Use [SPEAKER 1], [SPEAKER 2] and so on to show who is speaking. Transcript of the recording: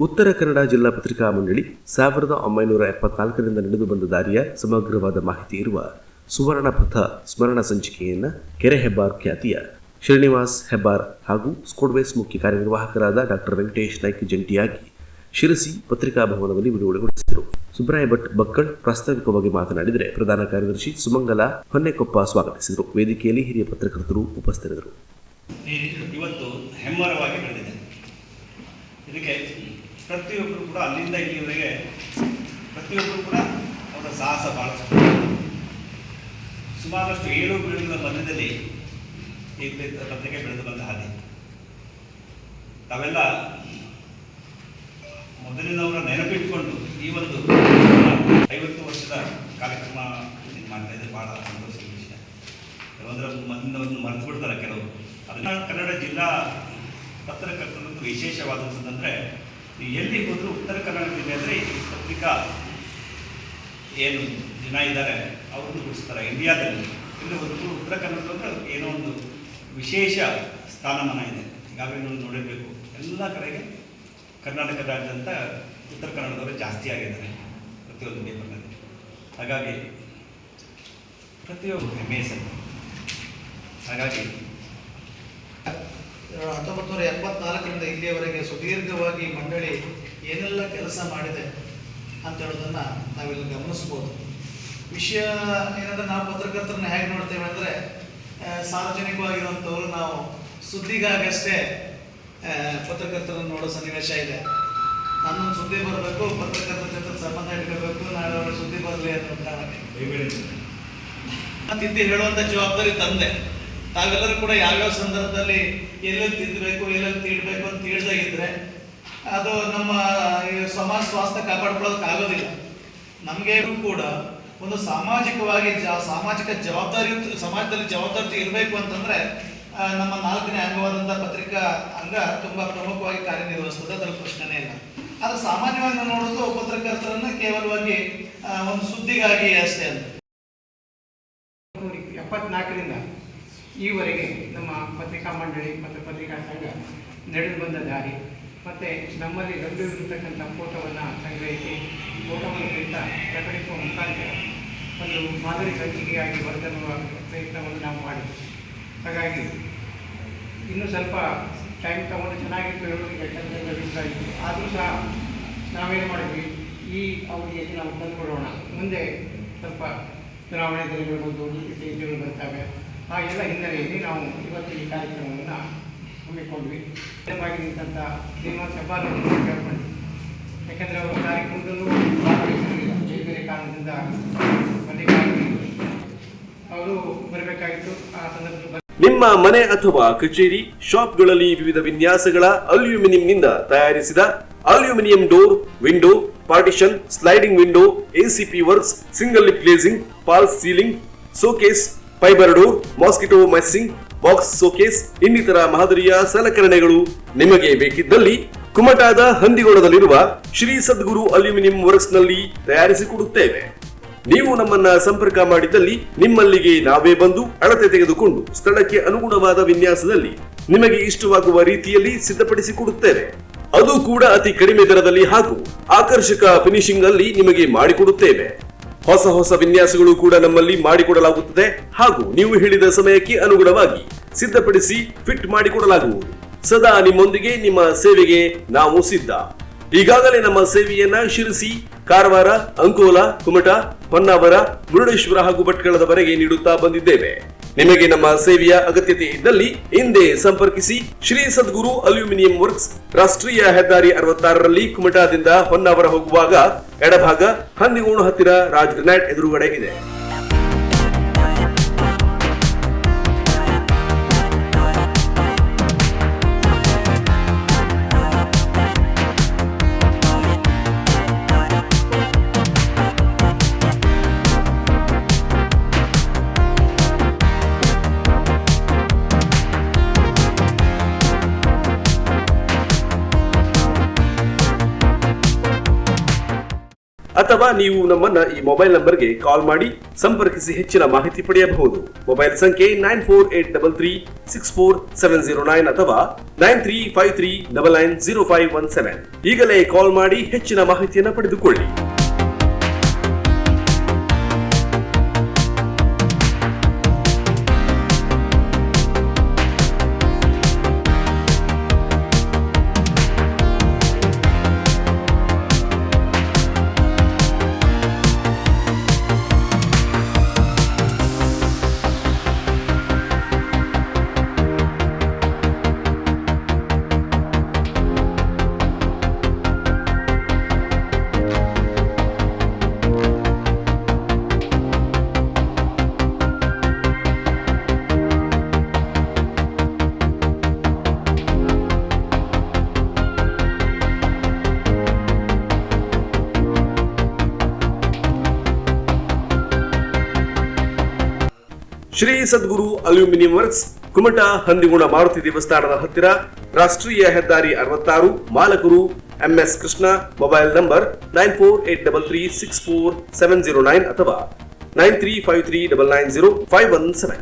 [SPEAKER 1] ಉತ್ತರ ಕನ್ನಡ ಜಿಲ್ಲಾ ಪತ್ರಿಕಾ ಮಂಡಳಿ 1974ರಿಂದ ನಡೆದು ಬಂದ ದಾರಿಯ ಸಮಗ್ರವಾದ ಮಾಹಿತಿ ಇರುವ ಸುವರ್ಣ ಪಥ ಸ್ಮರಣ ಸಂಚಿಕೆಯನ್ನು ಕೆರೆ ಹೆಬ್ಬಾರ್ ಖ್ಯಾತಿಯ ಶ್ರೀನಿವಾಸ್ ಹೆಬ್ಬಾರ್ ಹಾಗೂ ಸ್ಕೋಡ್ವೇಸ್ ಮುಖ್ಯ ಕಾರ್ಯನಿರ್ವಾಹಕರಾದ ಡಾಕ್ಟರ್ ವೆಂಕಟೇಶ್ ನಾಯ್ಕ ಜಂಟಿಯಾಗಿ ಶಿರಸಿ ಪತ್ರಿಕಾ ಭವನದಲ್ಲಿ ಬಿಡುಗಡೆಗೊಳಿಸಿದರು. ಸುಬ್ರಾಯ ಭಟ್ ಬಕ್ಕಳ್ ಪ್ರಾಸ್ತಾವಿಕವಾಗಿ ಮಾತನಾಡಿದರೆ, ಪ್ರಧಾನ ಕಾರ್ಯದರ್ಶಿ ಸುಮಂಗಲ ಹೊನ್ನೆಕೊಪ್ಪ ಸ್ವಾಗತಿಸಿದರು. ವೇದಿಕೆಯಲ್ಲಿ ಹಿರಿಯ ಪತ್ರಕರ್ತರು ಉಪಸ್ಥಿತರಿದ್ದರು.
[SPEAKER 2] ಇವತ್ತು ಹೆಮ್ಮರವಾಗಿ ಬೆಳೆದಿದೆ. ಇದಕ್ಕೆ ಪ್ರತಿಯೊಬ್ಬರು ಕೂಡ ಅಲ್ಲಿಂದ ಇಲ್ಲಿವರೆಗೆ ಪ್ರತಿಯೊಬ್ಬರು ಕೂಡ ಅವರ ಸಾಹಸ ಭಾಳ ಸುಮಾರಷ್ಟು ಏಳು ಬೀಳುಗಳ ಮಧ್ಯದಲ್ಲಿ ಈ ಪತ್ರಿಕೆ ಬೆಳೆದು ಬಂದ ಹಾಗೆ ತಾವೆಲ್ಲ ಮೊದಲಿನವರ ನೆನಪಿಟ್ಕೊಂಡು ಈ ಒಂದು 50 ವರ್ಷದ ಕಾರ್ಯಕ್ರಮ ಮಾಡ್ತಾ ಇದ್ದಾರೆ. ಭಾಳ ಸಂತೋಷದ ವಿಷಯ. ಕೆಲವೊಂದರ ಮೊದಲಿನವನ್ನು ಮರೆತು ಬಿಡ್ತಾರೆ ಕೆಲವರು. ಅದನ್ನ ಕನ್ನಡ ಜಿಲ್ಲಾ ಪತ್ರಕರ್ತರದ್ದು ವಿಶೇಷವಾದಂಥದ್ದಂದರೆ, ಎಲ್ಲಿ ಹೋದರೂ ಉತ್ತರ ಕನ್ನಡ ಜಿಲ್ಲೆ ಅಂದರೆ ಈ ಪತ್ರಿಕಾ ಏನು ಜನ ಇದ್ದಾರೆ ಅವ್ರದ್ದು ಗುಡಿಸ್ತಾರೆ. ಇಂಡಿಯಾದಲ್ಲಿ ಇಲ್ಲಿ ಹೋದರೂ ಉತ್ತರ ಕನ್ನಡದಲ್ಲಿ ಏನೋ ಒಂದು ವಿಶೇಷ ಸ್ಥಾನಮಾನ ಇದೆ. ಈಗಾಗಲೇ ನೋಡಿರಬೇಕು, ಎಲ್ಲ ಕಡೆಗೆ ಕರ್ನಾಟಕ ರಾಜ್ಯದಂತ ಉತ್ತರ ಕನ್ನಡದವರು ಜಾಸ್ತಿ ಆಗಿದ್ದಾರೆ ಪ್ರತಿಯೊಂದು ಪೇಪರ್ನಲ್ಲಿ. ಹಾಗಾಗಿ ಪ್ರತಿಯೊಂದು ಹೆಮ್ಮೆ ಸರ್. ಹಾಗಾಗಿ
[SPEAKER 3] 1974ರಿಂದ ಇಲ್ಲಿಯವರೆಗೆ ಸುದೀರ್ಘವಾಗಿ ಮಂಡಳಿ ಏನೆಲ್ಲ ಕೆಲಸ ಮಾಡಿದೆ ಅಂತ ಹೇಳೋದನ್ನು ನಾವೆಲ್ಲ ಗಮನಿಸ್ಬೋದು. ವಿಷಯ ಏನಂದರೆ, ನಾವು ಪತ್ರಕರ್ತರನ್ನ ಹೇಗೆ ನೋಡ್ತೇವೆ ಅಂದರೆ, ಸಾರ್ವಜನಿಕವಾಗಿರುವಂಥವ್ರು ನಾವು ಸುದ್ದಿಗಾಗಷ್ಟೇ ಪತ್ರಕರ್ತರನ್ನು ನೋಡೋ ಸನ್ನಿವೇಶ ಇದೆ. ನನ್ನೊಂದು ಸುದ್ದಿ ಬರಬೇಕು, ಪತ್ರಕರ್ತರ ಜೊತೆ ಸಂಬಂಧ ಇಟ್ಕೋಬೇಕು, ನಾಳೆ ಅವರ ಸುದ್ದಿ ಬರಲಿ ಅನ್ನೋ ಕಾರಣಕ್ಕೆ ತಿದ್ದಿ ಹೇಳುವಂಥ ಜವಾಬ್ದಾರಿ ತಂದೆ. ತಾವೆಲ್ಲರೂ ಕೂಡ ಯಾವ್ಯಾವ ಸಂದರ್ಭದಲ್ಲಿ ಎಲ್ಲೆಲ್ಲಿ ತಿದ್ದಬೇಕು, ಎಲ್ಲೆಲ್ಲಿ ತೀಡಬೇಕು ಅಂತ ತಿಳಿದಾಗಿದ್ದರೆ ಅದು ನಮ್ಮ ಸಮಾಜ ಸ್ವಾಸ್ಥ್ಯ ಕಾಪಾಡ್ಕೊಳ್ಳೋದಕ್ಕಾಗೋದಿಲ್ಲ. ನಮಗೆ ಕೂಡ ಒಂದು ಸಾಮಾಜಿಕವಾಗಿ ಸಾಮಾಜಿಕ ಜವಾಬ್ದಾರಿ, ಸಮಾಜದಲ್ಲಿ ಜವಾಬ್ದಾರಿ ಇರಬೇಕು ಅಂತಂದರೆ ನಮ್ಮ 4ನೇ ಅಂಗವಾದಂಥ ಪತ್ರಿಕಾ ಅಂಗ ತುಂಬ ಪ್ರಮುಖವಾಗಿ ಕಾರ್ಯನಿರ್ವಹಿಸ್ತದೆ, ಅದರ ಪ್ರಶ್ನೆನೇ ಇಲ್ಲ. ಅದು ಸಾಮಾನ್ಯವಾಗಿ ನಾವು ನೋಡೋದು ಪತ್ರಕರ್ತರನ್ನು ಕೇವಲವಾಗಿ ಒಂದು ಸುದ್ದಿಗಾಗಿ ಅಷ್ಟೇ ಅಂತ.
[SPEAKER 4] 74ರಿಂದ ಈವರೆಗೆ ನಮ್ಮ ಪತ್ರಿಕಾ ಮಂಡಳಿ ಮತ್ತು ಪತ್ರಿಕಾ ಸಂಘ ನಡೆದು ಬಂದ ದಾರಿ ಮತ್ತು ನಮ್ಮಲ್ಲಿ ಲಭ್ಯವಿರತಕ್ಕಂಥ ಫೋಟೋವನ್ನು ಸಂಗ್ರಹಿಸಿ ಫೋಟೋವನ್ನು ಸಹಿತ ಪ್ರಕಟಿಸುವ ಮುಖಾಂತರ ಒಂದು ಮಾದರಿ ಸಂಚಿಕೆಯಾಗಿ ಹೊರತನ್ನುವ ಪ್ರಯತ್ನವನ್ನು ನಾವು ಮಾಡಿದ್ವಿ. ಹಾಗಾಗಿ ಇನ್ನೂ ಸ್ವಲ್ಪ ಟೈಮ್ ತಗೊಂಡು ಚೆನ್ನಾಗಿತ್ತು ಹೇಳೋದಕ್ಕೆ ಕೆಲಸಗಳಿತ್ತು. ಆದರೂ ಸಹ ನಾವೇನು ಮಾಡಿದ್ವಿ, ಈ ಅವಧಿಯಲ್ಲಿ ನಾವು ತಂದುಕೊಡೋಣ, ಮುಂದೆ ಸ್ವಲ್ಪ ಚುನಾವಣೆ ದಿನಗಳು ನೀತಿ ಸಂಹಿತೆಗಳು ಬರ್ತವೆ, ಆ ಎಲ್ಲ ಹಿನ್ನೆಲೆಯಲ್ಲಿ ನಾವು ಇವತ್ತು ಈ ಕಾರ್ಯಕ್ರಮವನ್ನು ಹಮ್ಮಿಕೊಂಡ್ವಿ. ನಿಂತಹ ಶ್ರೀನಿವಾಸ್ ಹೆಬ್ಬಾರನ್ನು ಕೇಳ್ಕೊಂಡ್ವಿ. ಯಾಕೆಂದರೆ ಅವರು ಕಾರ್ಯಕ್ರಮದಲ್ಲೂ ಭಾಗವಹಿಸಿರಲಿಲ್ಲ, ಬೇರೆ ಬೇರೆ ಕಾರಣದಿಂದ ಅವರು ಬರಬೇಕಾಗಿತ್ತು. ಆ ಸಂದರ್ಭದಲ್ಲಿ
[SPEAKER 1] ನಿಮ್ಮ ಮನೆ ಅಥವಾ ಕಚೇರಿ, ಶಾಪ್ಗಳಲ್ಲಿ ವಿವಿಧ ವಿನ್ಯಾಸಗಳ ಅಲ್ಯೂಮಿನಿಯಂನಿಂದ ತಯಾರಿಸಿದ aluminium door, window, partition, sliding window, ACP works, single lip glazing, false ceiling, showcase, fibre door, mosquito meshing, box showcase ಇನ್ನಿತರ ಮಾದರಿಯ ಸಲಕರಣೆಗಳು ನಿಮಗೆ ಬೇಕಿದ್ದಲ್ಲಿ ಕುಮಟಾದ ಹಂದಿಗೋಣದಲ್ಲಿರುವ ಶ್ರೀ ಸದ್ಗುರು ಅಲ್ಯೂಮಿನಿಯಂ ವರ್ಕ್ಸ್ ನಲ್ಲಿ ತಯಾರಿಸಿಕೊಡುತ್ತೇವೆ. ನೀವು ನಮ್ಮನ್ನ ಸಂಪರ್ಕ ಮಾಡಿದಲ್ಲಿ ನಿಮ್ಮಲ್ಲಿಗೆ ನಾವೇ ಬಂದು ಅಳತೆ ತೆಗೆದುಕೊಂಡು ಸ್ಥಳಕ್ಕೆ ಅನುಗುಣವಾದ ವಿನ್ಯಾಸದಲ್ಲಿ ನಿಮಗೆ ಇಷ್ಟವಾಗುವ ರೀತಿಯಲ್ಲಿ ಸಿದ್ಧಪಡಿಸಿಕೊಡುತ್ತೇವೆ. ಅದು ಕೂಡ ಅತಿ ಕಡಿಮೆ ದರದಲ್ಲಿ ಹಾಗೂ ಆಕರ್ಷಕ ಫಿನಿಶಿಂಗ್ ಅಲ್ಲಿ ನಿಮಗೆ ಮಾಡಿಕೊಡುತ್ತೇವೆ. ಹೊಸ ಹೊಸ ವಿನ್ಯಾಸಗಳು ಕೂಡ ನಮ್ಮಲ್ಲಿ ಮಾಡಿಕೊಡಲಾಗುತ್ತದೆ ಹಾಗೂ ನೀವು ಹೇಳಿದ ಸಮಯಕ್ಕೆ ಅನುಗುಣವಾಗಿ ಸಿದ್ಧಪಡಿಸಿ ಫಿಟ್ ಮಾಡಿಕೊಡಲಾಗುವುದು. ಸದಾ ನಿಮ್ಮೊಂದಿಗೆ, ನಿಮ್ಮ ಸೇವೆಗೆ ನಾವು ಸಿದ್ಧ. ಈಗಾಗಲೇ ನಮ್ಮ ಸೇವೆಯನ್ನ ಶಿರಸಿ, ಕಾರವಾರ, ಅಂಕೋಲಾ, ಕುಮಟಾ, ಹೊನ್ನಾವರ, ಮುರುಡೇಶ್ವರ ಹಾಗೂ ಭಟ್ಕಳದವರೆಗೆ ನೀಡುತ್ತಾ ಬಂದಿದ್ದೇವೆ. ನಿಮಗೆ ನಮ್ಮ ಸೇವೆಯ ಅಗತ್ಯತೆ ಇದ್ದಲ್ಲಿ ಹಿಂದೆ ಸಂಪರ್ಕಿಸಿ. ಶ್ರೀ ಸದ್ಗುರು ಅಲ್ಯೂಮಿನಿಯಂ ವರ್ಕ್ಸ್, ರಾಷ್ಟ್ರೀಯ ಹೆದ್ದಾರಿ 66ರಲ್ಲಿ ಕುಮಟಾದಿಂದ ಹೊನ್ನಾವರ ಹೋಗುವಾಗ ಎಡಭಾಗ, ಹಂದಿಗೋಣ ಹತ್ತಿರ ರಾಜ್ ಗ್ರನೈಟ್ ಎದುರುಗಡೆ ಇದೆ. ಅಥವಾ ನೀವು ನಮ್ಮನ್ನ ಈ ಮೊಬೈಲ್ ನಂಬರ್ಗೆ ಕಾಲ್ ಮಾಡಿ ಸಂಪರ್ಕಿಸಿ ಹೆಚ್ಚಿನ ಮಾಹಿತಿ ಪಡೆಯಬಹುದು. ಮೊಬೈಲ್ ಸಂಖ್ಯೆ 9483364709 ಅಥವಾ 9353990517. ಈಗಲೇ ಕಾಲ್ ಮಾಡಿ ಹೆಚ್ಚಿನ ಮಾಹಿತಿಯನ್ನು ಪಡೆದುಕೊಳ್ಳಿ. ಶ್ರೀ ಸದ್ಗುರು ಅಲ್ಯೂಮಿನಿಯಂ ವರ್ಕ್ಸ್, ಕುಮಟಾ ಹಂದಿಗುಣ ಮಾರುತಿ ದೇವಸ್ಥಾನದ ಹತ್ತಿರ, ರಾಷ್ಟ್ರೀಯ ಹೆದ್ದಾರಿ 66, ಮಾಲಕರು MS ಕೃಷ್ಣ. ಮೊಬೈಲ್ ನಂಬರ್ 9483364709 ಅಥವಾ 9353990517.